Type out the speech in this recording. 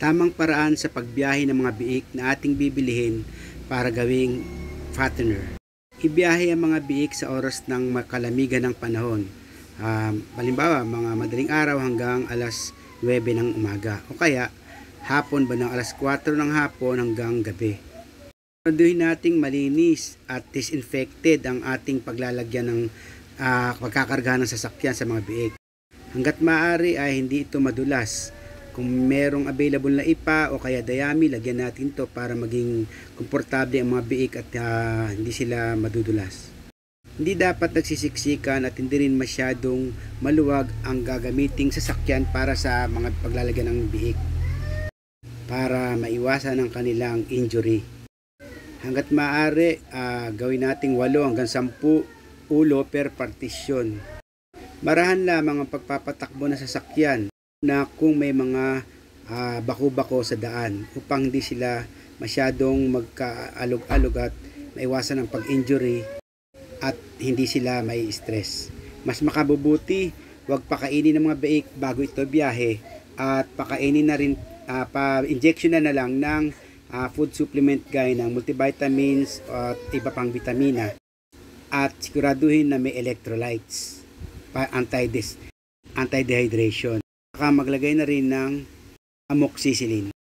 Tamang paraan sa pagbiyahe ng mga biik na ating bibilihin para gawing fattener. Ibiyahe ang mga biik sa oras ng makalamigan ng panahon. Halimbawa, mga madaling araw hanggang alas 9 ng umaga. O kaya, hapon ba ng alas 4 ng hapon hanggang gabi. Siguraduhin nating malinis at disinfected ang ating paglalagyan ng pagkakarga ng sasakyan sa mga biik. Hanggat maaari ay hindi ito madulas. Kung merong available na ipa o kaya dayami, lagyan natin to para maging komportable ang mga biik at hindi sila madudulas. Hindi dapat nagsisiksikan at hindi rin masyadong maluwag ang gagamiting sasakyan para sa mga paglalagyan ng biik para maiwasan ang kanilang injury. Hanggat maaari, gawin nating 8 hanggang 10 ulo per partisyon. Marahan lamang ang pagpapatakbo ng sasakyan na kung may mga bako-bako sa daan upang hindi sila masyadong magkaalog-alog at maiwasan ang pag-injury at hindi sila may stress. Mas makabubuti, huwag pakainin ng mga biik bago ito biyahe at pakainin na rin, pa-injection na lang ng food supplement gaya ng multivitamins at iba pang vitamina at siguraduhin na may electrolytes, anti-dehydration. Maglagay na rin ng amoxicillin.